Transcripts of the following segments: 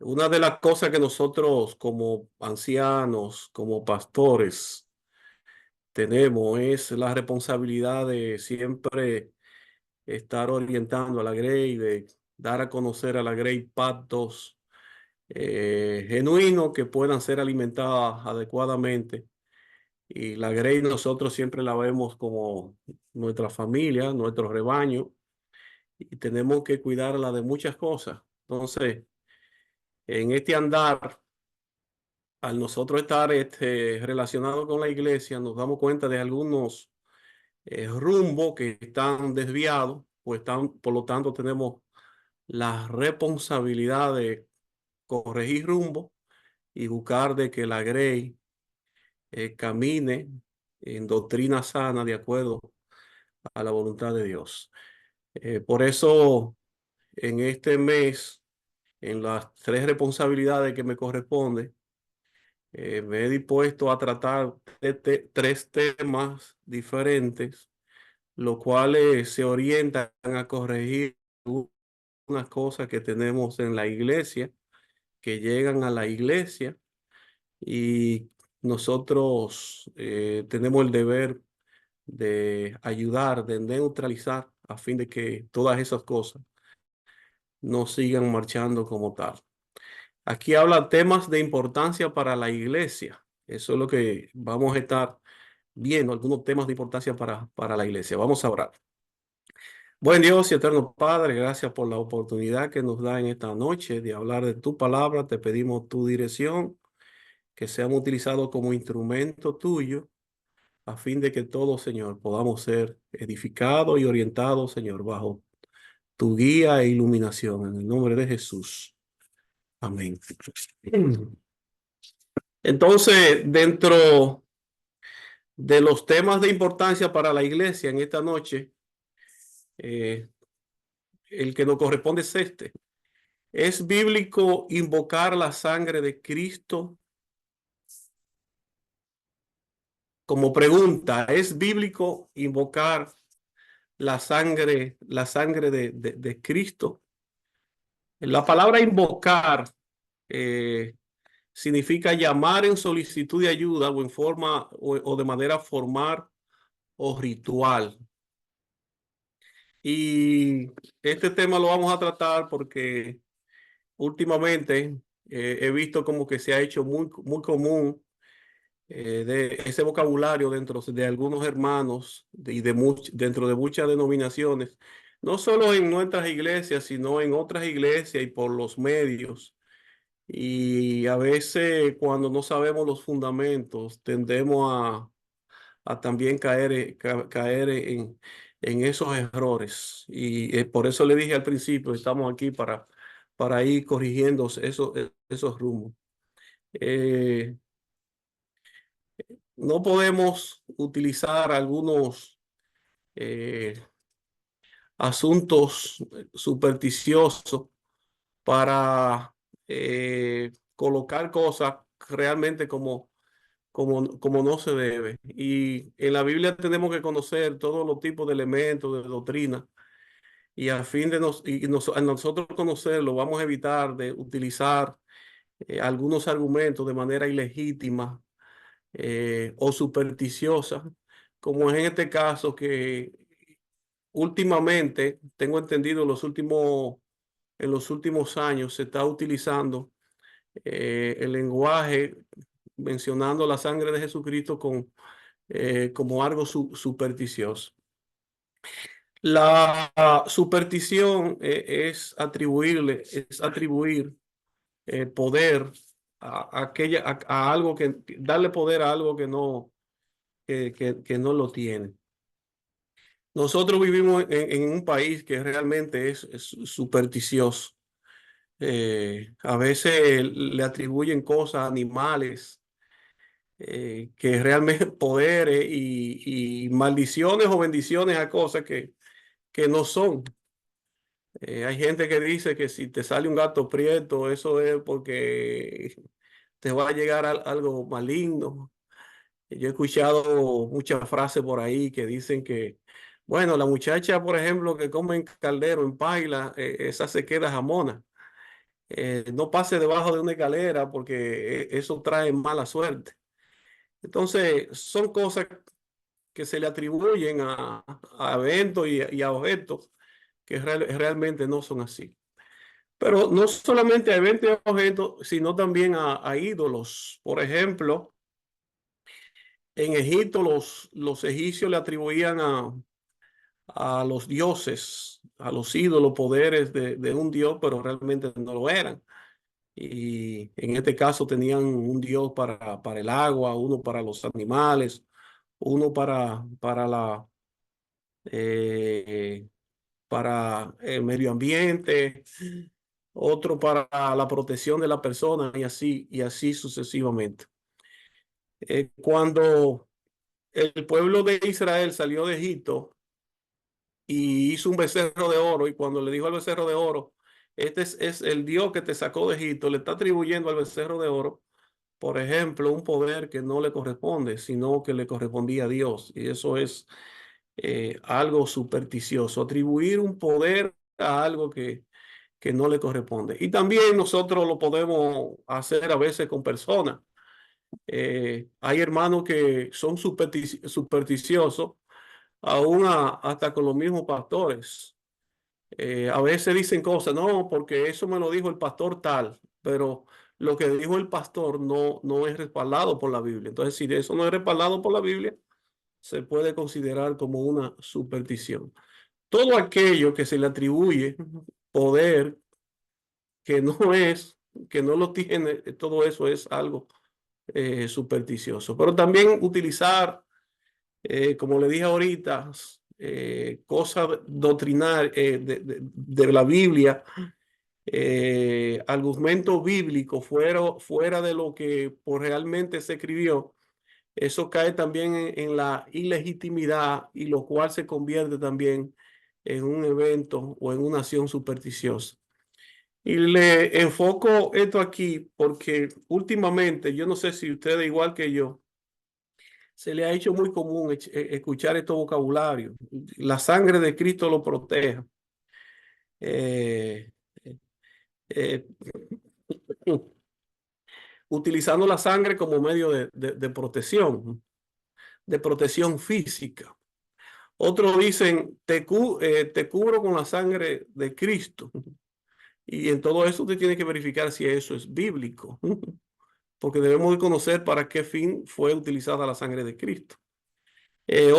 Una de las cosas que nosotros como ancianos, como pastores, tenemos es la responsabilidad de siempre estar orientando a la Grey, de dar a conocer a la Grey pactos genuinos que puedan ser alimentadas adecuadamente. Y la Grey nosotros siempre la vemos como nuestra familia, nuestro rebaño, y tenemos que cuidarla de muchas cosas. Entonces, en este andar, al nosotros estar relacionados con la iglesia, nos damos cuenta de algunos rumbos que están desviados, pues por lo tanto tenemos la responsabilidad de corregir rumbo y buscar de que la Grey camine en doctrina sana de acuerdo a la voluntad de Dios. Por eso, en este mes, en las tres responsabilidades que me corresponden, me he dispuesto a tratar tres temas diferentes, los cuales se orientan a corregir unas cosas que tenemos en la iglesia, que llegan a la iglesia y nosotros tenemos el deber de ayudar, de neutralizar, a fin de que todas esas cosas no sigan marchando como tal. Aquí habla temas de importancia para la iglesia. Eso es lo que vamos a estar viendo, algunos temas de importancia para la iglesia. Vamos a orar. Buen Dios y eterno Padre, gracias por la oportunidad que nos da en esta noche de hablar de tu palabra. Te pedimos tu dirección, que seamos utilizados como instrumento tuyo, a fin de que todos, Señor, podamos ser edificados y orientados, Señor, bajo tu guía e iluminación. En el nombre de Jesús. Amén. Entonces, dentro de los temas de importancia para la iglesia en esta noche, eh, el que nos corresponde es este. ¿Es bíblico invocar la sangre de Cristo? Como pregunta, ¿es bíblico invocar la sangre de Cristo? La palabra invocar eh, significa llamar en solicitud de ayuda o en forma o de manera formal o ritual. Y este tema lo vamos a tratar porque últimamente he visto como que se ha hecho muy común de ese vocabulario dentro de algunos hermanos dentro de muchas denominaciones, no solo en nuestras iglesias, sino en otras iglesias y por los medios. Y a veces cuando no sabemos los fundamentos, tendemos a también caer en esos errores. Y por eso le dije al principio, estamos aquí para ir corrigiendo esos rumbos. Eh, no podemos utilizar algunos eh, asuntos supersticiosos para colocar cosas realmente como no se debe. Y en la Biblia tenemos que conocer todos los tipos de elementos de doctrina y a fin de a nosotros conocerlo, vamos a evitar de utilizar algunos argumentos de manera ilegítima o supersticiosa, como es en este caso que últimamente, tengo entendido, en los últimos años se está utilizando el lenguaje mencionando la sangre de Jesucristo como algo supersticioso. La superstición es atribuir poder a algo darle poder a algo que no lo tiene. Nosotros vivimos en un país que realmente es supersticioso. A veces le atribuyen cosas a animales que realmente poderes y maldiciones o bendiciones a cosas que no son. Hay gente que dice que si te sale un gato prieto, eso es porque te va a llegar algo maligno. Yo he escuchado muchas frases por ahí que dicen que, bueno, la muchacha, por ejemplo, que come en caldero, en paila, esa se queda jamona. no pase debajo de una escalera porque eso trae mala suerte. Entonces, son cosas que se le atribuyen a eventos y a objetos que realmente no son así. Pero no solamente a eventos y objetos, sino también a ídolos. Por ejemplo, en Egipto los egipcios le atribuían a los dioses, a los ídolos, poderes de un dios, pero realmente no lo eran. Y en este caso tenían un dios para el agua, uno para los animales, uno eh, para el medio ambiente, otro para la protección de la persona y así sucesivamente. Cuando el pueblo de Israel salió de Egipto y hizo un becerro de oro, y cuando le dijo al becerro de oro, este es el Dios que te sacó de Egipto, le está atribuyendo al becerro de oro, por ejemplo, un poder que no le corresponde, sino que le correspondía a Dios. Y eso es algo supersticioso, atribuir un poder a algo que no le corresponde. Y también nosotros lo podemos hacer a veces con personas. Hay hermanos que son supersticiosos, aún hasta con los mismos pastores. A veces dicen cosas, no, porque eso me lo dijo el pastor tal, pero lo que dijo el pastor no es respaldado por la Biblia. Entonces, si eso no es respaldado por la Biblia, se puede considerar como una superstición. Todo aquello que se le atribuye poder que no es, que no lo tiene, todo eso es algo supersticioso. Pero también utilizar, como le dije ahorita, cosas doctrinarias de la Biblia, argumentos bíblicos fuera de lo que realmente se escribió, eso cae también en la ilegitimidad y lo cual se convierte también en un evento o en una acción supersticiosa. Y le enfoco esto aquí porque últimamente, yo no sé si ustedes igual que yo, se le ha hecho muy común escuchar estos vocabularios. La sangre de Cristo lo proteja. Eh, eh, Utilizando la sangre como medio de protección física. Otros dicen, te cubro con la sangre de Cristo. Y en todo eso usted tiene que verificar si eso es bíblico, porque debemos de conocer para qué fin fue utilizada la sangre de Cristo.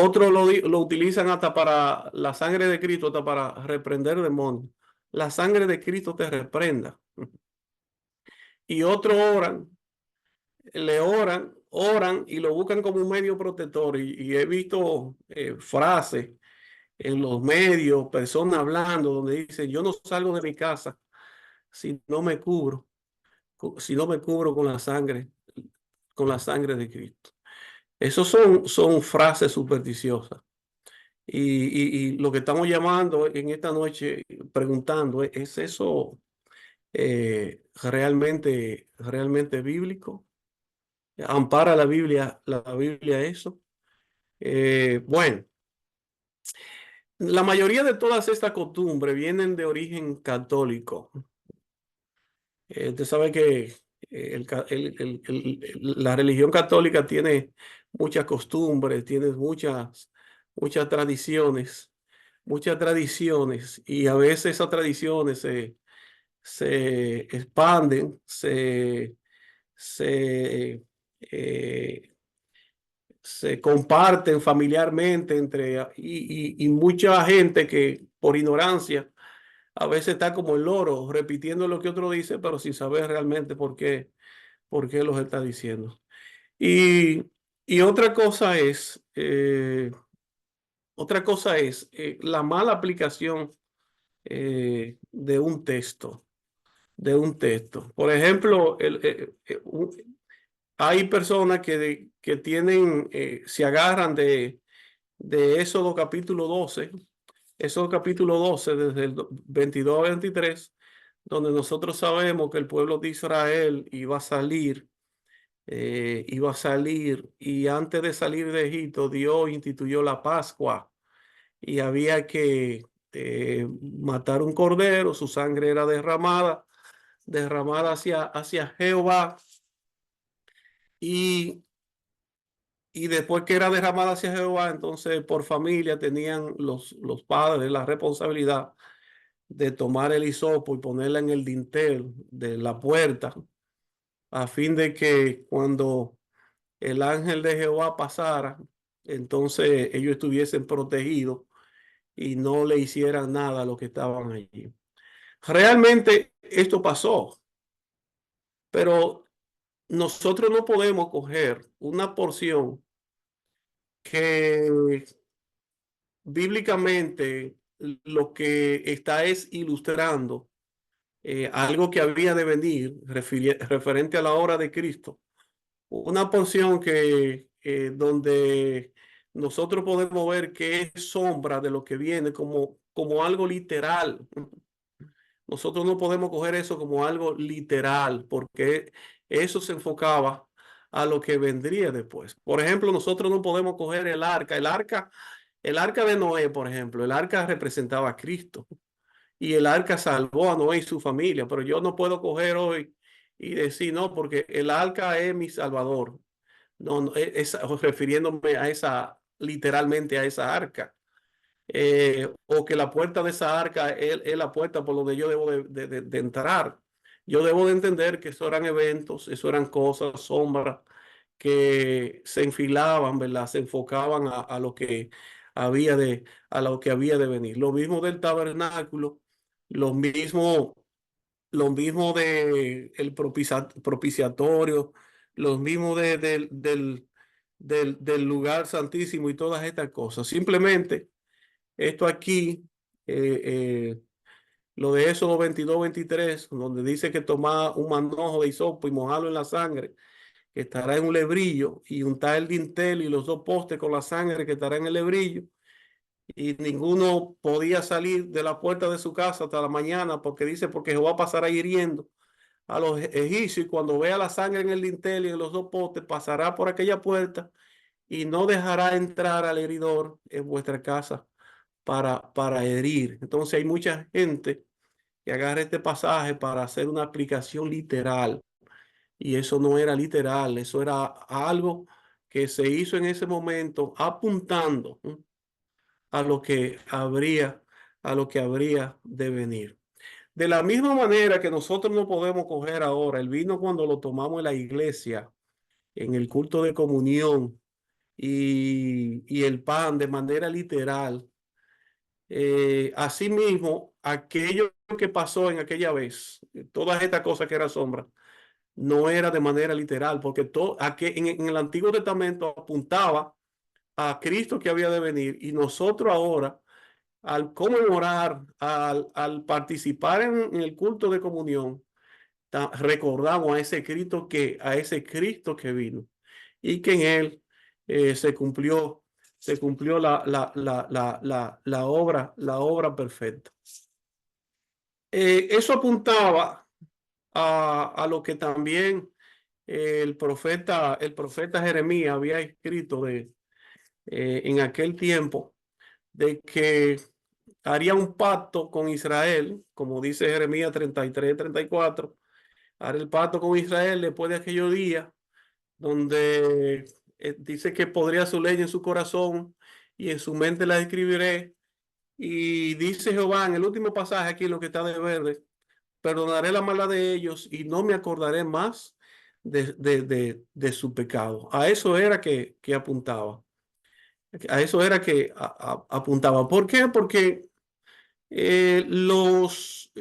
Otros lo utilizan hasta para la sangre de Cristo, hasta para reprender demonios. La sangre de Cristo te reprenda. Y otros oran y lo buscan como un medio protector. Y he visto frases en los medios, personas hablando donde dicen, yo no salgo de mi casa si no me cubro, si no me cubro con la sangre de Cristo. Esos son frases supersticiosas. Y lo que estamos llamando en esta noche, preguntando, ¿es eso realmente bíblico? ¿Ampara la Biblia eso? Bueno, la mayoría de todas estas costumbres vienen de origen católico. Usted sabe que la religión católica tiene muchas costumbres, tiene muchas muchas tradiciones, y a veces esas tradiciones se expanden, se, eh, se comparten familiarmente y mucha gente que por ignorancia a veces está como el loro, repitiendo lo que otro dice, pero sin saber realmente por qué los está diciendo. Y, y otra cosa es la mala aplicación de un texto. Por ejemplo, hay personas que se agarran de Éxodo capítulo 12, Éxodo capítulo 12, desde el 22 al 23, donde nosotros sabemos que el pueblo de Israel iba a salir, y antes de salir de Egipto, Dios instituyó la Pascua y había que matar un cordero, su sangre era derramada derramada hacia Jehová y, y después que era derramada hacia Jehová, entonces por familia tenían los padres la responsabilidad de tomar el hisopo y ponerla en el dintel de la puerta a fin de que cuando el ángel de Jehová pasara, entonces ellos estuviesen protegidos y no le hicieran nada a los que estaban allí. Realmente esto pasó, pero nosotros no podemos coger una porción que bíblicamente lo que está es ilustrando algo que había de venir referente a la obra de Cristo. Una porción que donde nosotros podemos ver que es sombra de lo que viene como algo literal. Nosotros no podemos coger eso como algo literal porque eso se enfocaba a lo que vendría después. Por ejemplo, nosotros no podemos coger el arca de Noé, por ejemplo. El arca representaba a Cristo y el arca salvó a Noé y su familia, pero yo no puedo coger hoy y decir, no, porque el arca es mi salvador. No, no refiriéndome a esa, literalmente a esa arca. O que la puerta de esa arca es la puerta por donde yo debo de entrar. Yo debo de entender que eso eran eventos, eso eran cosas, sombras que se enfilaban, ¿verdad? Se enfocaban a lo que a lo que había de venir. Lo mismo del tabernáculo, lo mismo lo mismo de el propiciatorio, lo mismo del lugar santísimo y todas estas cosas. Simplemente esto aquí, eh, eh, lo de Éxodo 22-23, donde dice que toma un manojo de hisopo y mojarlo en la sangre, que estará en un lebrillo, y untar el dintel y los dos postes con la sangre que estará en el lebrillo, y ninguno podía salir de la puerta de su casa hasta la mañana, porque dice, porque Jehová pasará hiriendo a los egipcios y cuando vea la sangre en el dintel y en los dos postes, pasará por aquella puerta y no dejará entrar al heridor en vuestra casa para herir. Entonces hay mucha gente que agarra este pasaje para hacer una aplicación literal y eso no era literal, eso era algo que se hizo en ese momento apuntando a lo que habría, a lo que habría de venir. De la misma manera que nosotros no podemos coger ahora el vino cuando lo tomamos en la iglesia, en el culto de comunión y el pan de manera literal. Asimismo, aquello que pasó en aquella vez, todas estas cosas que era sombra, no era de manera literal, porque en el Antiguo Testamento apuntaba a Cristo que había de venir y nosotros ahora al conmemorar, al participar en el culto de comunión, recordamos a ese Cristo que vino y que en él se cumplió la obra perfecta. Eso apuntaba a lo que también el profeta Jeremías había escrito en aquel tiempo, de que haría un pacto con Israel, como dice Jeremías 33-34, haré el pacto con Israel después de aquellos días, donde dice que podría su ley en su corazón y en su mente la escribiré. Y dice Jehová en el último pasaje aquí, lo que está de verde, perdonaré la maldad de ellos y no me acordaré más de su pecado. A eso era que apuntaba. A eso era que apuntaba. ¿Por qué? Porque los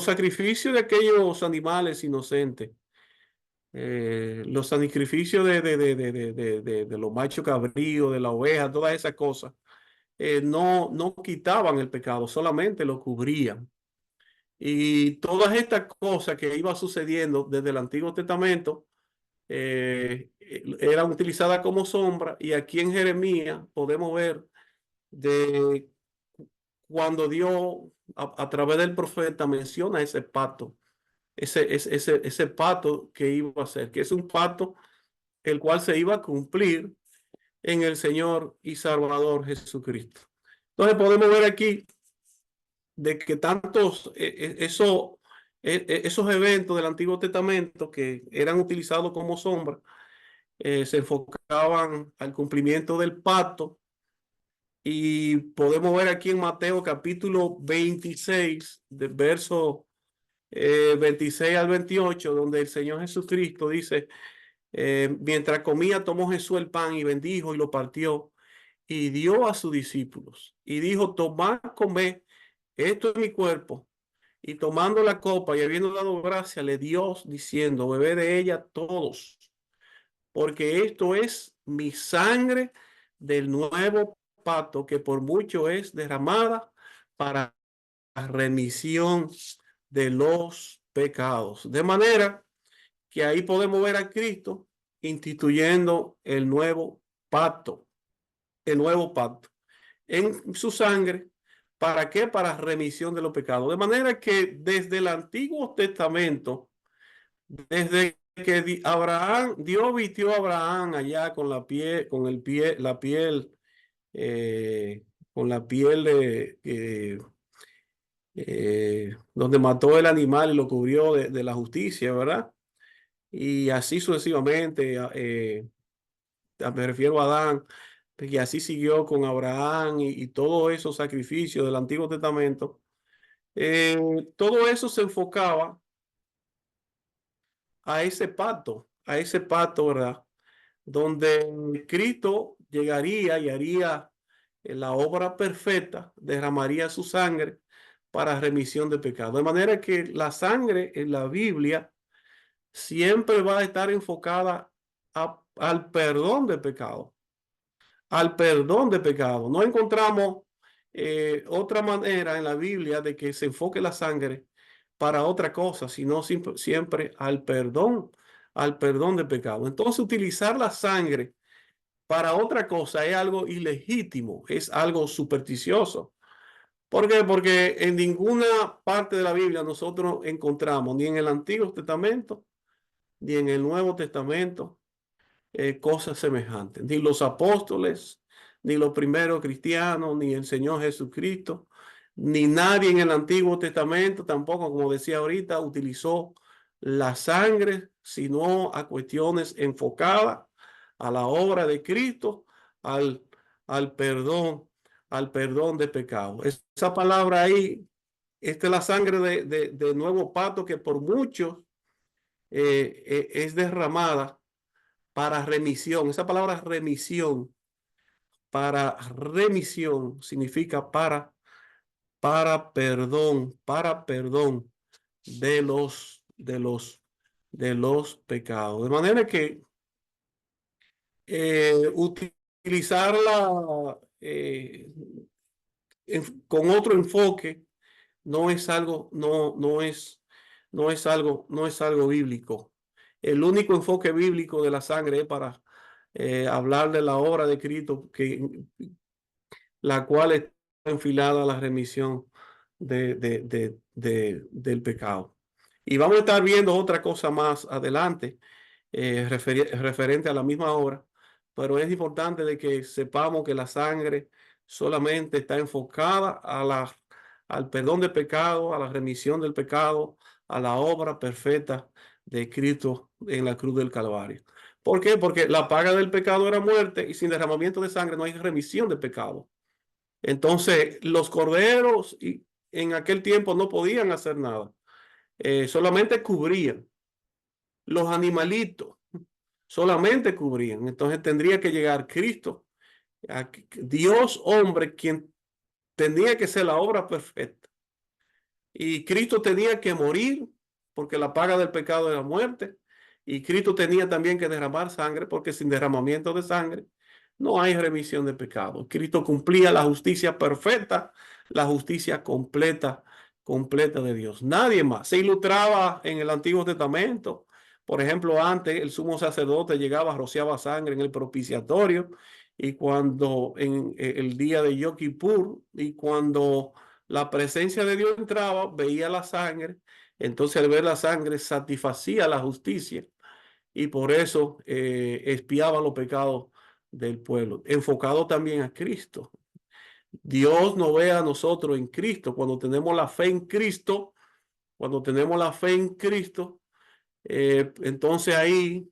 sacrificios de aquellos animales inocentes, los sacrificios de los machos cabríos, de la oveja, todas esas cosas, no quitaban el pecado, solamente lo cubrían. Y todas estas cosas que iban sucediendo desde el Antiguo Testamento eran utilizadas como sombra. Y aquí en Jeremías podemos ver de cuando Dios a través del profeta menciona ese pacto, ese pacto que iba a hacer, que es un pacto el cual se iba a cumplir en el Señor y Salvador Jesucristo. Entonces podemos ver aquí de que tantos, eso esos eventos del Antiguo Testamento que eran utilizados como sombra, se enfocaban al cumplimiento del pacto. Y podemos ver aquí en Mateo capítulo 26, del verso 26 al 28, donde el Señor Jesucristo dice, mientras comía, tomó Jesús el pan y bendijo y lo partió y dio a sus discípulos. Y dijo, tomad, comed, esto es mi cuerpo. Y tomando la copa y habiendo dado gracia, le dio diciendo, bebed de ella todos, porque esto es mi sangre del nuevo pacto, que por mucho es derramada para la remisión de los pecados. De manera que ahí podemos ver a Cristo instituyendo el nuevo pacto, el nuevo pacto en su sangre. ¿Para qué? Para remisión de los pecados. De manera que desde el Antiguo Testamento, desde que Abraham, Dios vistió a Abraham allá con la piel, con el pie, la piel, eh, con la piel de, donde mató el animal y lo cubrió de la justicia, ¿verdad? Y así sucesivamente, me refiero a Adán, y así siguió con Abraham y todos esos sacrificios del Antiguo Testamento. Todo eso se enfocaba a ese pacto, ¿verdad? Donde Cristo llegaría y haría la obra perfecta, derramaría su sangre para remisión de pecado. De manera que la sangre en la Biblia siempre va a estar enfocada al perdón de pecado, al perdón de pecado. No encontramos otra manera en la Biblia de que se enfoque la sangre para otra cosa, sino siempre al perdón de pecado. Entonces, utilizar la sangre para otra cosa es algo ilegítimo, es algo supersticioso. ¿Por qué? Porque en ninguna parte de la Biblia nosotros encontramos, ni en el Antiguo Testamento, ni en el Nuevo Testamento, cosas semejantes. Ni los apóstoles, ni los primeros cristianos, ni el Señor Jesucristo, ni nadie en el Antiguo Testamento tampoco, como decía ahorita, utilizó la sangre, sino a cuestiones enfocadas a la obra de Cristo, al, al perdón, al perdón de pecado. Esa palabra ahí, esta es la sangre de nuevo pacto que por muchos es derramada para remisión. Esa palabra remisión significa para perdón de los pecados. De manera que utilizarla con otro enfoque no es algo, no es algo bíblico. El único enfoque bíblico de la sangre es para hablar de la obra de Cristo, la cual está enfilada a la remisión del pecado. Y vamos a estar viendo otra cosa más adelante, referente a la misma obra, pero es importante de que sepamos que la sangre solamente está enfocada al perdón de pecado, a la remisión del pecado, a la obra perfecta de Cristo en la cruz del Calvario. ¿Por qué? Porque la paga del pecado era muerte y sin derramamiento de sangre no hay remisión de pecado. Entonces, los corderos en aquel tiempo no podían hacer nada, solamente cubrían. Los animalitos solamente cubrían. Entonces tendría que llegar Cristo, Dios hombre, quien tenía que ser la obra perfecta. Y Cristo tenía que morir porque la paga del pecado era muerte. Y Cristo tenía también que derramar sangre porque sin derramamiento de sangre no hay remisión de pecado. Cristo cumplía la justicia perfecta, la justicia completa, completa de Dios. Nadie más. Se ilustraba en el Antiguo Testamento. Por ejemplo, antes el sumo sacerdote llegaba, rociaba sangre en el propiciatorio y cuando en el día de Yom Kippur y cuando la presencia de Dios entraba, veía la sangre, entonces al ver la sangre satisfacía la justicia y por eso expiaba los pecados del pueblo, enfocado también a Cristo. Dios nos ve a nosotros en Cristo, cuando tenemos la fe en Cristo, Cuando tenemos la fe en Cristo, entonces ahí,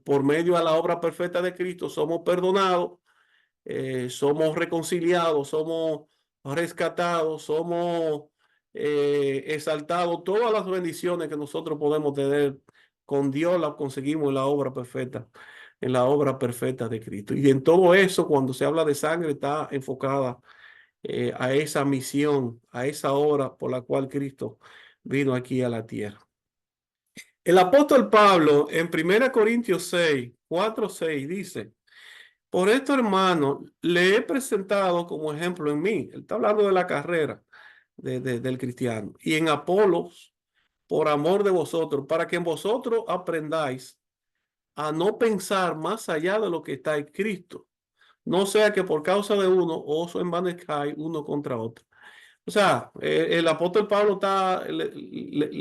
por medio de la obra perfecta de Cristo, somos perdonados, somos reconciliados, somos rescatados, somos exaltados. Todas las bendiciones que nosotros podemos tener con Dios las conseguimos en la obra perfecta de Cristo. Y en todo eso, cuando se habla de sangre, está enfocada a esa misión, a esa obra por la cual Cristo vino aquí a la tierra. El apóstol Pablo en 1 Corintios 6, 4, 6 dice: por esto, hermano, le he presentado como ejemplo en mí. Él está hablando de la carrera del cristiano. Y en Apolos, por amor de vosotros, para que en vosotros aprendáis a no pensar más allá de lo que está escrito. No sea que por causa de uno os envanezcáis uno contra otro. O sea, el apóstol Pablo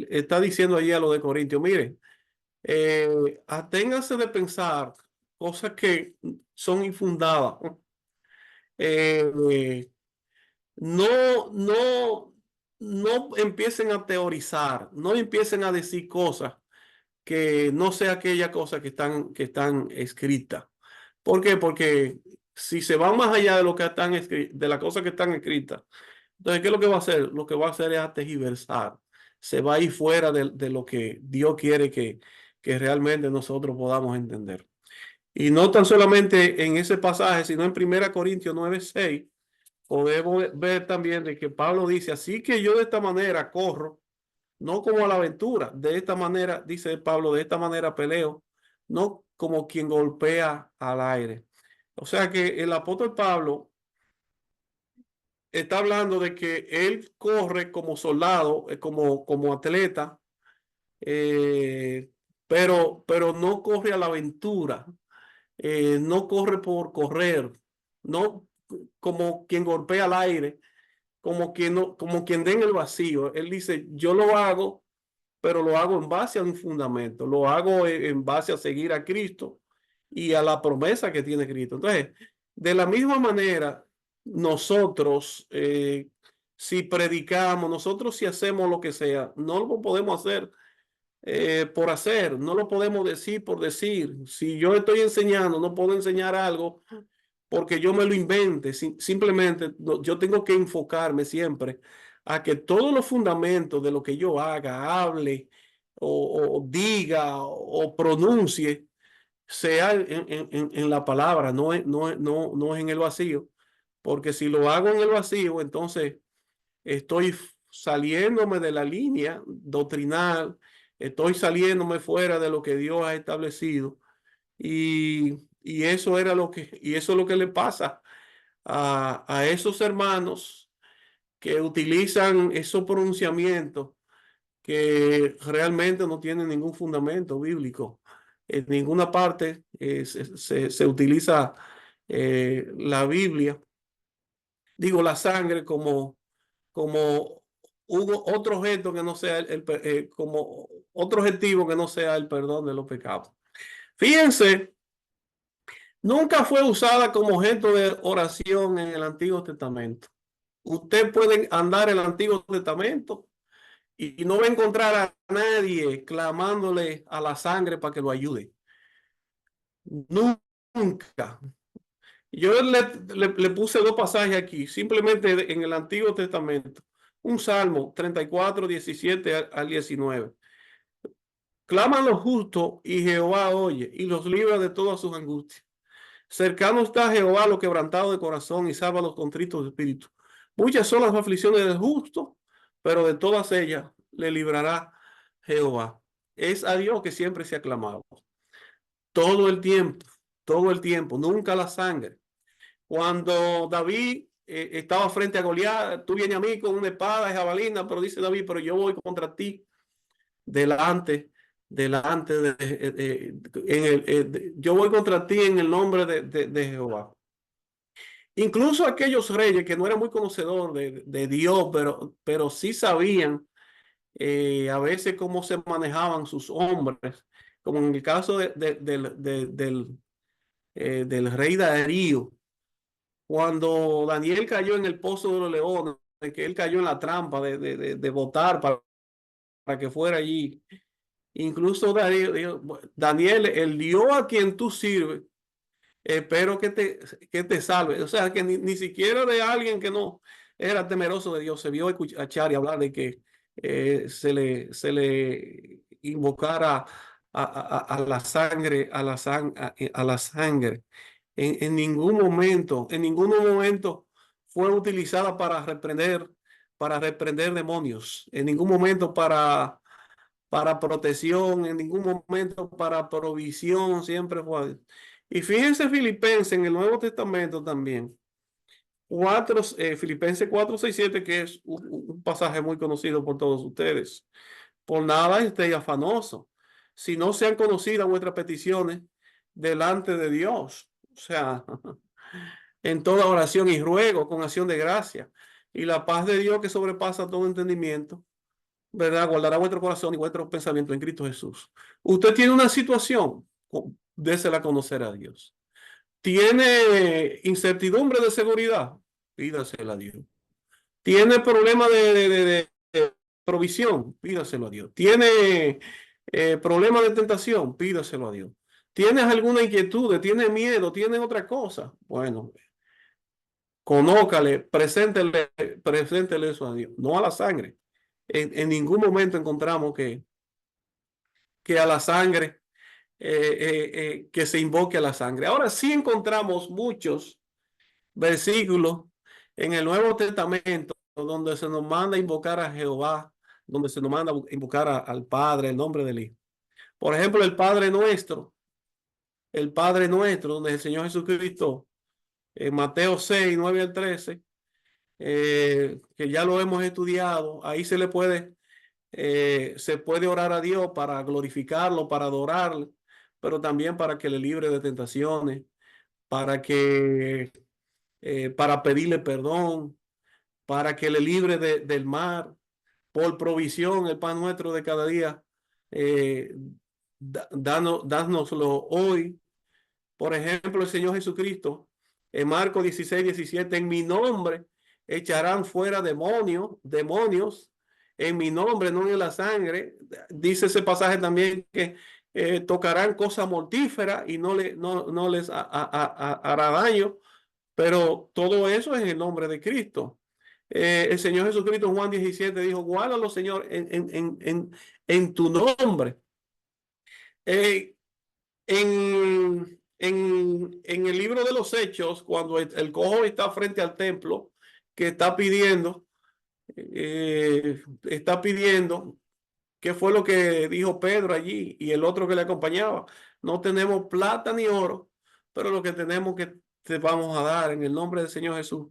está diciendo allí a los de Corintios: miren, aténganse de pensar cosas que son infundadas. Eh, no, no empiecen a teorizar, no empiecen a decir cosas que no sea aquella cosa que están escritas. ¿Por qué? Porque si se van más allá de lo que están de las cosas que están escritas, entonces, ¿qué es lo que va a hacer? Lo que va a hacer es a tergiversar. Se va a ir fuera de lo que Dios quiere que realmente nosotros podamos entender. Y no tan solamente en ese pasaje, sino en 1 Corintios 9, 6, podemos ver también de que Pablo dice: así que yo de esta manera corro, no como a la aventura, de esta manera, dice Pablo, de esta manera peleo, no como quien golpea al aire. O sea que el apóstol Pablo está hablando de que él corre como soldado, como atleta, eh, pero no corre a la aventura, no corre por correr, no como quien golpea al aire, como quien, no, como quien da en el vacío. Él dice: yo lo hago, pero lo hago en base a un fundamento, lo hago en base a seguir a Cristo y a la promesa que tiene Cristo. Entonces, de la misma manera, nosotros, si predicamos, nosotros si hacemos lo que sea, no lo podemos hacer por hacer, no lo podemos decir por decir. Si yo estoy enseñando, no puedo enseñar algo porque yo me lo invente. Simplemente yo tengo que enfocarme siempre a que todos los fundamentos de lo que yo haga, hable o diga o pronuncie sea en la palabra, no es en el vacío. Porque si lo hago en el vacío, entonces estoy saliéndome de la línea doctrinal, estoy saliéndome fuera de lo que Dios ha establecido. Y eso es lo que le pasa a esos hermanos que utilizan esos pronunciamientos que realmente no tienen ningún fundamento bíblico. En ninguna parte se utiliza la Biblia, digo, la sangre como otro objeto que no sea como otro objetivo que no sea el perdón de los pecados. Fíjense, nunca fue usada como objeto de oración en el Antiguo Testamento. Usted puede andar en el Antiguo Testamento y no va a encontrar a nadie clamándole a la sangre para que lo ayude. Nunca. Yo le puse dos pasajes aquí, simplemente en el Antiguo Testamento. Un Salmo 34, 17 al 19. Claman los justos y Jehová oye y los libra de todas sus angustias. Cercano está Jehová a los quebrantados de corazón y salva a los contritos de espíritu. Muchas son las aflicciones del justo, pero de todas ellas le librará Jehová. Es a Dios que siempre se ha clamado. Todo el tiempo, todo el tiempo, nunca la sangre. Cuando David estaba frente a Goliat, tú vienes a mí con una espada de jabalina, pero dice David: pero yo voy contra ti delante yo voy contra ti en el nombre de Jehová. Incluso aquellos reyes que no eran muy conocedores de Dios, pero sí sabían a veces cómo se manejaban sus hombres, como en el caso del rey Darío, cuando Daniel cayó en el pozo de los leones, que él cayó en la trampa de votar para para que fuera allí. Incluso Daniel, el Dios a quien tú sirves, espero que te salve. O sea, que ni siquiera de alguien que no era temeroso de Dios se vio escuchar y hablar de que se le invocara a la sangre, a la sangre. En ningún momento fue utilizada para reprender demonios. En ningún momento para protección, en ningún momento para provisión, siempre fue. Y fíjense Filipenses en el Nuevo Testamento también, Filipenses 4:6-7, que es un pasaje muy conocido por todos ustedes. Por nada estéis afanoso, si no sean conocidas vuestras peticiones delante de Dios. O sea, en toda oración y ruego con acción de gracia. Y la paz de Dios que sobrepasa todo entendimiento, ¿verdad? Guardará vuestro corazón y vuestros pensamientos en Cristo Jesús. Usted tiene una situación, désela a conocer a Dios. Tiene incertidumbre de seguridad, pídasela a Dios. Tiene problema de provisión, pídaselo a Dios. Tiene problema de tentación, pídaselo a Dios. ¿Tienes alguna inquietud? ¿Tienes miedo? ¿Tienes otra cosa? Bueno, conócale, preséntele eso a Dios, no a la sangre. En ningún momento encontramos que a la sangre, que se invoque a la sangre. Ahora sí encontramos muchos versículos en el Nuevo Testamento donde se nos manda invocar a Jehová, donde se nos manda invocar al Padre, el nombre del Hijo. Por ejemplo, el Padre Nuestro, donde el Señor Jesucristo, en Mateo 6:9-13, que ya lo hemos estudiado, ahí se puede orar a Dios para glorificarlo, para adorarle, pero también para que le libre de tentaciones, para para pedirle perdón, para que le libre del mar, por provisión, el pan nuestro de cada día, eh, dánoslo hoy. Por ejemplo, el Señor Jesucristo, en Marcos 16:17, en mi nombre echarán fuera demonios, en mi nombre, no en la sangre. Dice ese pasaje también que tocarán cosas mortíferas y no les hará daño, pero todo eso es en el nombre de Cristo. El Señor Jesucristo en Juan 17 dijo, guárdalo, Señor, en tu nombre. Eh, en el libro de los Hechos, cuando el cojo está frente al templo, que está pidiendo, ¿qué fue lo que dijo Pedro allí y el otro que le acompañaba? No tenemos plata ni oro, pero lo que tenemos que te vamos a dar en el nombre del Señor Jesús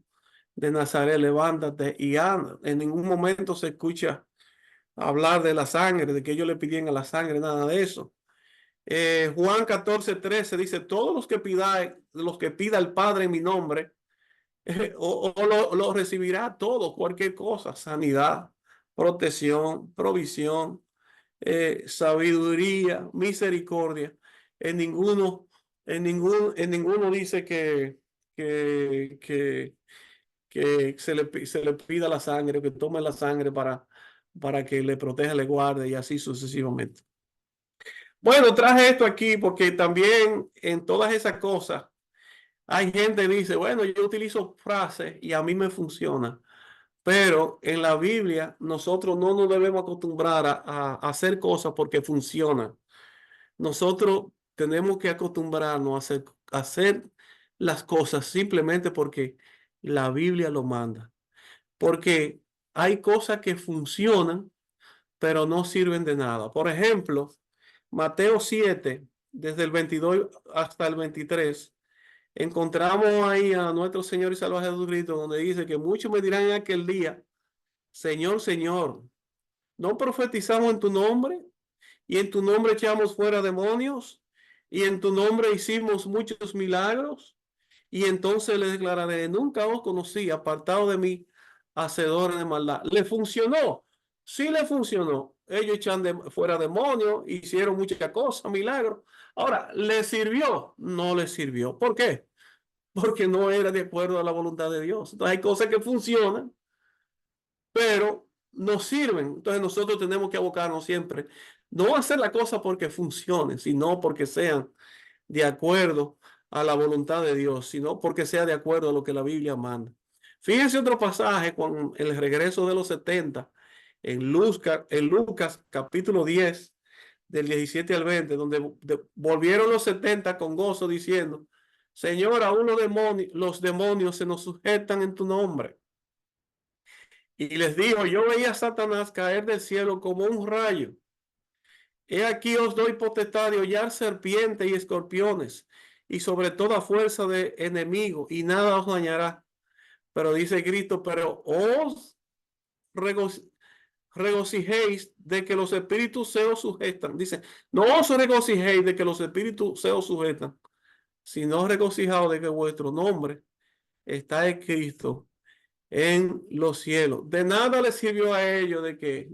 de Nazaret, levántate y anda. En ningún momento se escucha hablar de la sangre, de que ellos le pidieran a la sangre, nada de eso. Juan 14:13 dice, todos los que pida el Padre en mi nombre, lo recibirá todo, cualquier cosa, sanidad, protección, provisión, sabiduría, misericordia. En ninguno, en ninguno dice que, que, que se le pida la sangre, que tome la sangre para que le proteja, le guarde y así sucesivamente. Bueno, traje esto aquí porque también en todas esas cosas hay gente que dice, bueno, yo utilizo frases y a mí me funciona, pero en la Biblia nosotros no nos debemos acostumbrar a hacer cosas porque funcionan. Nosotros tenemos que acostumbrarnos a hacer las cosas simplemente porque la Biblia lo manda. Porque hay cosas que funcionan, pero no sirven de nada. Por ejemplo, Mateo 7, desde el 22 hasta el 23, encontramos ahí a nuestro Señor y Salvador Jesucristo, donde dice que muchos me dirán en aquel día, Señor, Señor, ¿no profetizamos en tu nombre? Y en tu nombre echamos fuera demonios, y en tu nombre hicimos muchos milagros. Y entonces le declararé, nunca os conocí, apartado de mí, hacedores de maldad. ¿Le funcionó? Sí le funcionó. Ellos echan fuera demonios, hicieron muchas cosas, milagros. Ahora, ¿le sirvió? No le sirvió. ¿Por qué? Porque no era de acuerdo a la voluntad de Dios. Entonces hay cosas que funcionan, pero nos sirven. Entonces nosotros tenemos que abocarnos siempre, no a hacer la cosa porque funcionen, sino porque sean de acuerdo a la voluntad de Dios, sino porque sea de acuerdo a lo que la Biblia manda. Fíjense otro pasaje con el regreso de los 70 en Lucas capítulo 10 del 17 al 20, donde volvieron los 70 con gozo diciendo, Señor, aún los demonios se nos sujetan en tu nombre. Y les dijo, yo veía a Satanás caer del cielo como un rayo. He aquí os doy potestad de hollar serpientes y escorpiones y sobre toda fuerza de enemigo y nada os dañará. Pero dice Cristo, pero os regocijéis de que los espíritus se os sujetan. Dice, no os regocijéis de que los espíritus se os sujetan, sino regocijaos de que vuestro nombre está escrito en los cielos. De nada les sirvió a ellos de que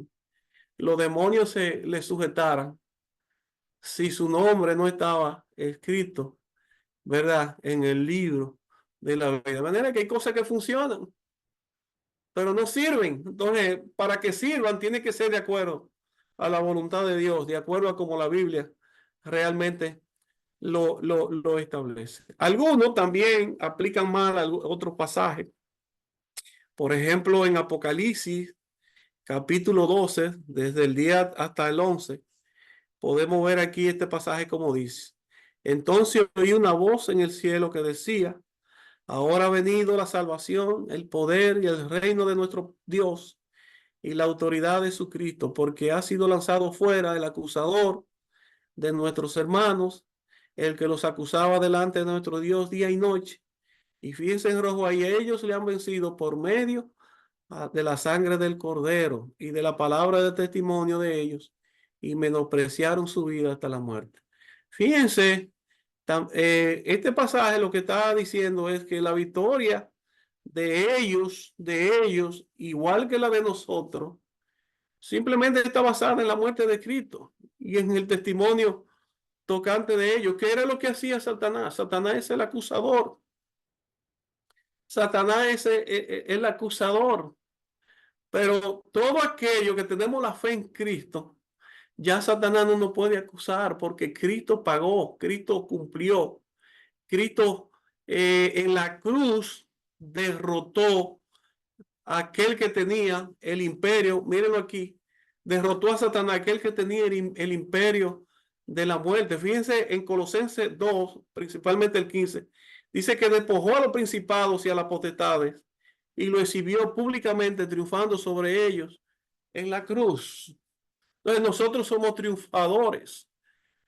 los demonios se les sujetaran si su nombre no estaba escrito, ¿verdad? En el libro de la vida. De manera que hay cosas que funcionan, pero no sirven. Entonces, para que sirvan, tiene que ser de acuerdo a la voluntad de Dios, de acuerdo a como la Biblia realmente lo establece. Algunos también aplican mal a otros pasajes. Por ejemplo, en Apocalipsis, capítulo 12, desde el día hasta el 11, podemos ver aquí este pasaje como dice. Entonces oí una voz en el cielo que decía, ahora ha venido la salvación, el poder y el reino de nuestro Dios y la autoridad de su Cristo, porque ha sido lanzado fuera el acusador de nuestros hermanos, el que los acusaba delante de nuestro Dios día y noche. Y fíjense en rojo ahí, ellos le han vencido por medio de la sangre del cordero y de la palabra de testimonio de ellos, y menospreciaron su vida hasta la muerte. Fíjense, este pasaje lo que está diciendo es que la victoria de ellos, igual que la de nosotros, simplemente está basada en la muerte de Cristo y en el testimonio tocante de ellos. ¿Qué era lo que hacía Satanás? Satanás es el acusador. Satanás es el acusador. Pero todo aquello que tenemos la fe en Cristo, ya Satanás no nos puede acusar porque Cristo pagó, Cristo cumplió, Cristo en la cruz derrotó a aquel que tenía el imperio, mírenlo aquí, derrotó a Satanás, aquel que tenía el imperio de la muerte. Fíjense en Colosenses 2, principalmente el 15, dice que despojó a los principados y a las potestades y lo exhibió públicamente triunfando sobre ellos en la cruz. Entonces nosotros somos triunfadores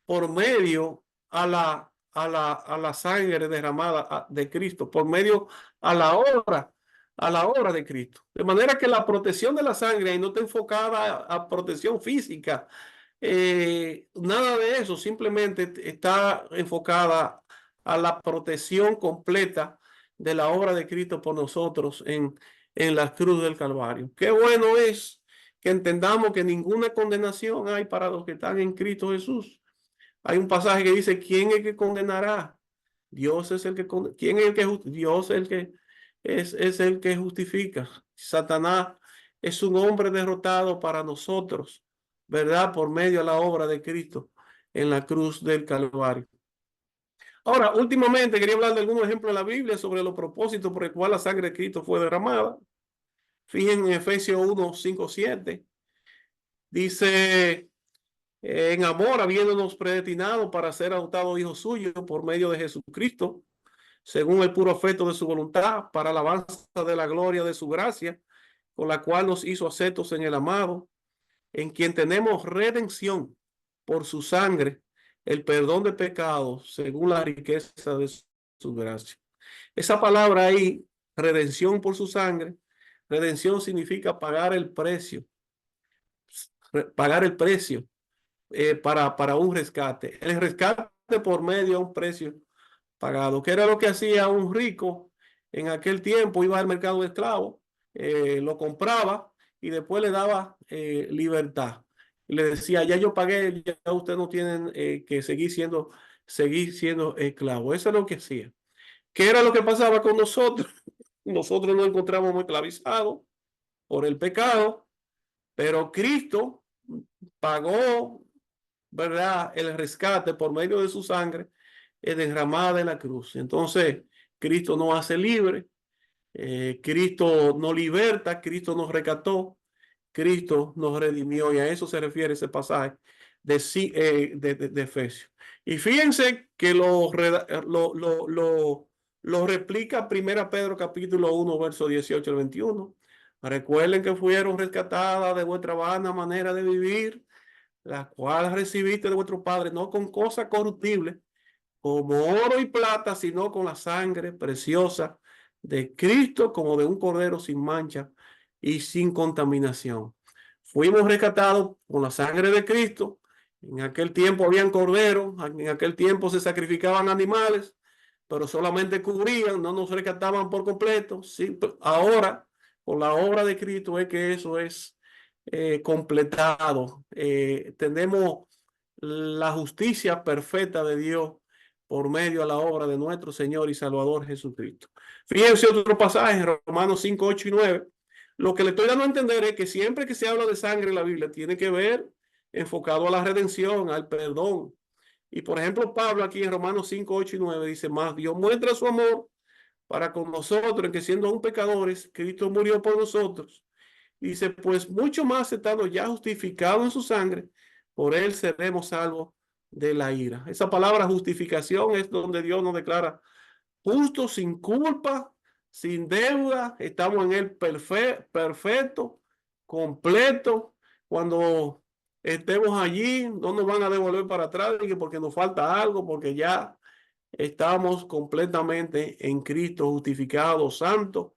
por medio a la sangre derramada de Cristo, por medio a la obra, a la obra de Cristo. De manera que la protección de la sangre ahí no está enfocada a protección física, nada de eso, simplemente está enfocada a la protección completa de la obra de Cristo por nosotros en la cruz del Calvario. Qué bueno es que entendamos que ninguna condenación hay para los que están en Cristo Jesús. Hay un pasaje que dice, ¿quién es el que condenará? Dios es el que ¿quién es el que Dios es el que justifica. Satanás es un hombre derrotado para nosotros, ¿verdad? Por medio de la obra de Cristo en la cruz del Calvario. Ahora, últimamente quería hablar de algunos ejemplos de la Biblia sobre los propósitos por el cual la sangre de Cristo fue derramada. Fíjense en Efesios 1, 5, 7. Dice, en amor, habiéndonos predestinado para ser adoptados hijos suyos por medio de Jesucristo, según el puro afecto de su voluntad, para alabanza de la gloria de su gracia, con la cual nos hizo aceptos en el amado, en quien tenemos redención por su sangre, el perdón de pecados, según la riqueza de su gracia. Esa palabra ahí, redención por su sangre, redención significa pagar el precio, para un rescate. El rescate por medio de un precio pagado, que era lo que hacía un rico en aquel tiempo, iba al mercado de esclavos, lo compraba y después le daba libertad. Y le decía, ya yo pagué, ya ustedes no tienen que seguir siendo esclavos. Eso es lo que hacía. ¿Qué era lo que pasaba con nosotros? Nosotros nos encontramos muy esclavizados por el pecado Pero Cristo pagó, ¿verdad?, el rescate por medio de su sangre derramada en la cruz. Entonces, Cristo nos hace libre, Cristo nos liberta, Cristo nos rescató, Cristo nos redimió, y a eso se refiere ese pasaje de Efesios. Y fíjense que lo replica Primera Pedro capítulo 1, verso 18 al 21. Recuerden que fueron rescatadas de vuestra vana manera de vivir, la cual recibiste de vuestro Padre, no con cosas corruptibles, como oro y plata, sino con la sangre preciosa de Cristo, como de un cordero sin mancha y sin contaminación. Fuimos rescatados con la sangre de Cristo. En aquel tiempo habían corderos, en aquel tiempo se sacrificaban animales, pero solamente cubrían, no nos rescataban por completo. Sí, ahora, con la obra de Cristo, es que eso es completado. Tenemos la justicia perfecta de Dios por medio de la obra de nuestro Señor y Salvador Jesucristo. Fíjense otro pasaje, Romanos 5, 8 y 9. Lo que le estoy dando a entender es que siempre que se habla de sangre en la Biblia, tiene que ver enfocado a la redención, al perdón. Y por ejemplo, Pablo aquí en Romanos 5, 8 y 9 dice, más Dios muestra su amor para con nosotros, en que siendo aún pecadores, Cristo murió por nosotros. Y dice, pues mucho más estando ya justificado en su sangre, por él seremos salvos de la ira. Esa palabra justificación es donde Dios nos declara justos, sin culpa, sin deuda. Estamos en él perfecto, completo. Cuando estemos allí, no nos van a devolver para atrás porque nos falta algo, porque ya estamos completamente en Cristo, justificados, santos.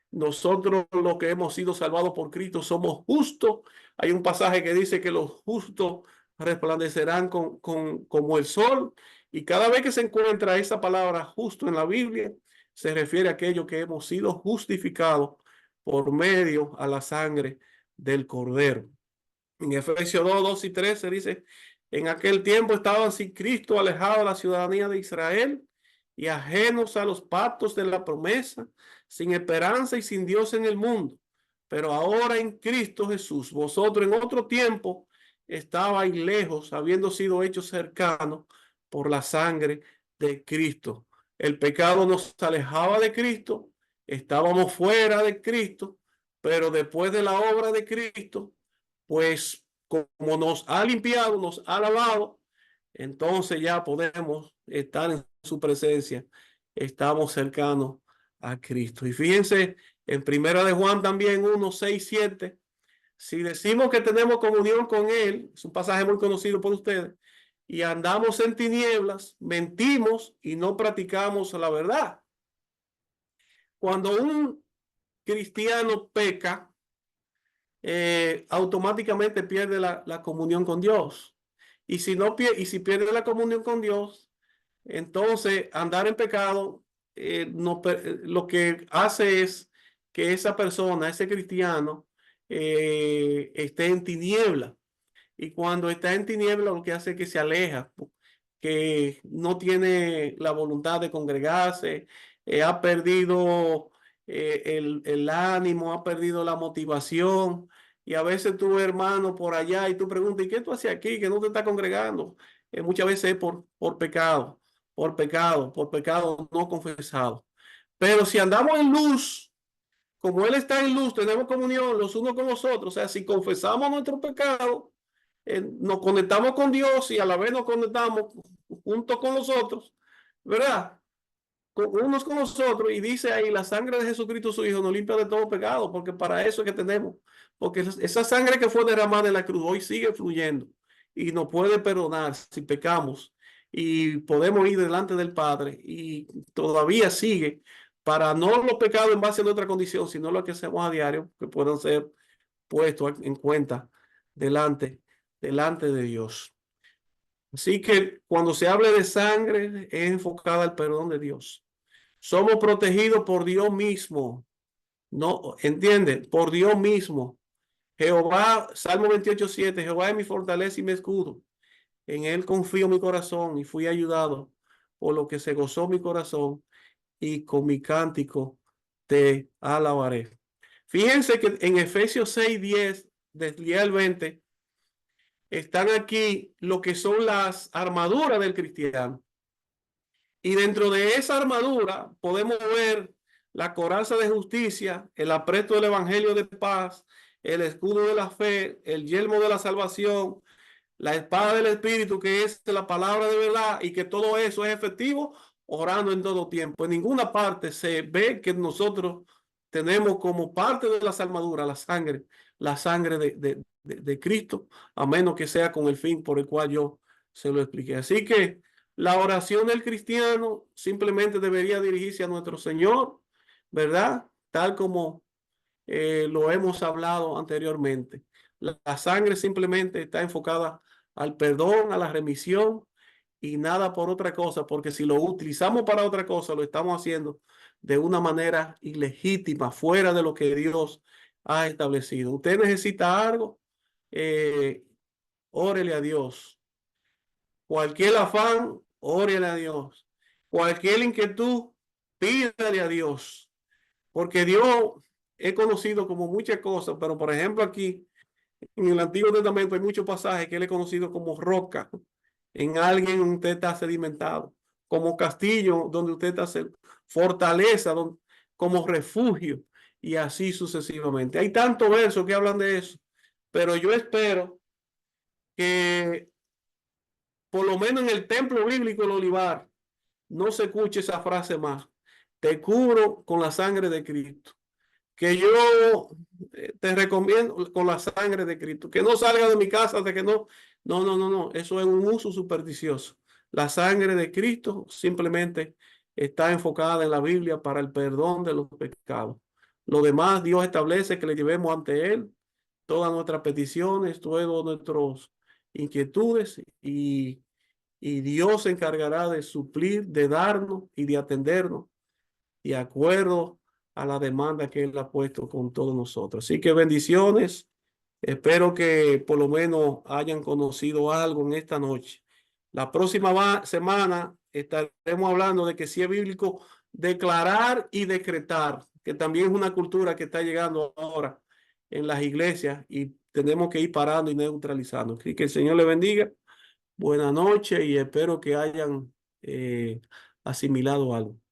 Nosotros los que hemos sido salvados por Cristo somos justos. Hay un pasaje que dice que los justos resplandecerán como el sol. Y cada vez que se encuentra esa palabra justo en la Biblia, se refiere a aquello que hemos sido justificados por medio a la sangre del Cordero. En Efesios 2, 2 y 13 dice, en aquel tiempo estaban sin Cristo, alejados de la ciudadanía de Israel y ajenos a los pactos de la promesa, sin esperanza y sin Dios en el mundo. Pero ahora en Cristo Jesús, vosotros en otro tiempo estabais lejos, habiendo sido hechos cercanos por la sangre de Cristo. El pecado nos alejaba de Cristo, estábamos fuera de Cristo, pero después de la obra de Cristo, pues como nos ha limpiado, nos ha lavado, entonces ya podemos estar en su presencia, estamos cercanos a Cristo. Y fíjense, en Primera de Juan también 1, 6, 7, si decimos que tenemos comunión con Él, es un pasaje muy conocido por ustedes, y andamos en tinieblas, mentimos y no practicamos la verdad. Cuando un cristiano peca, automáticamente pierde la comunión con Dios. Y si no y si pierde la comunión con Dios, entonces andar en pecado no, lo que hace es que esa persona, ese cristiano, esté en tiniebla. Y cuando está en tiniebla, lo que hace es que se aleja, que no tiene la voluntad de congregarse, ha perdido el ánimo, ha perdido la motivación. Y a veces tú, hermano, por allá, y tú preguntas, ¿y qué tú haces aquí? Que no te estás congregando. Muchas veces es por pecado, por pecado no confesado. Pero si andamos en luz, como Él está en luz, tenemos comunión los unos con los otros. O sea, si confesamos nuestro pecado, nos conectamos con Dios y a la vez nos conectamos junto con los otros, ¿verdad? Unos con los otros, y dice ahí, la sangre de Jesucristo su Hijo nos limpia de todo pecado, porque para eso es que tenemos, porque esa sangre que fue derramada en la cruz hoy sigue fluyendo y nos puede perdonar si pecamos, y podemos ir delante del Padre y todavía sigue para no los pecados en base a nuestra condición, sino lo que hacemos a diario, que puedan ser puestos en cuenta delante de Dios. Así que cuando se hable de sangre, es enfocada al perdón de Dios. Somos protegidos por Dios mismo. No, ¿entiende? Por Dios mismo. Jehová, Salmo 28:7, Jehová es mi fortaleza y mi escudo. En él confío mi corazón y fui ayudado, por lo que se gozó mi corazón y con mi cántico te alabaré. Fíjense que en Efesios 6:10 desde el 20, están aquí lo que son las armaduras del cristiano. Y dentro de esa armadura podemos ver la coraza de justicia, el apresto del evangelio de paz, el escudo de la fe, el yelmo de la salvación, la espada del Espíritu, que es la palabra de verdad, y que todo eso es efectivo orando en todo tiempo. En ninguna parte se ve que nosotros tenemos como parte de las armaduras la sangre de Cristo, a menos que sea con el fin por el cual yo se lo expliqué. Así que la oración del cristiano simplemente debería dirigirse a nuestro Señor, ¿verdad? Tal como lo hemos hablado anteriormente. La sangre simplemente está enfocada al perdón, a la remisión y nada por otra cosa, porque si lo utilizamos para otra cosa, lo estamos haciendo de una manera ilegítima, fuera de lo que Dios ha establecido. Usted necesita algo, eh, órele a Dios. Cualquier afán, órele a Dios. Cualquier inquietud, pídale a Dios. Porque Dios es conocido como muchas cosas, pero por ejemplo aquí en el Antiguo Testamento hay muchos pasajes que él es conocido como roca. En alguien usted está sedimentado, como castillo donde usted está, fortaleza como refugio y así sucesivamente. Hay tantos versos que hablan de eso, pero yo espero que por lo menos en el templo bíblico del Olivar no se escuche esa frase más. Te cubro con la sangre de Cristo. Que yo te recomiendo con la sangre de Cristo, que no salga de mi casa hasta que no, no, eso es un uso supersticioso. La sangre de Cristo simplemente está enfocada en la Biblia para el perdón de los pecados. Lo demás, Dios establece que le llevemos ante Él todas nuestras peticiones, todas nuestras inquietudes y Dios se encargará de suplir, de darnos y de atendernos de acuerdo a la demanda que Él ha puesto con todos nosotros. Así que bendiciones. Espero que por lo menos hayan conocido algo en esta noche. La próxima semana estaremos hablando de que si es bíblico declarar y decretar, que también es una cultura que está llegando ahora en las iglesias y tenemos que ir parando y neutralizando. Así que el Señor le bendiga. Buenas noches y espero que hayan asimilado algo.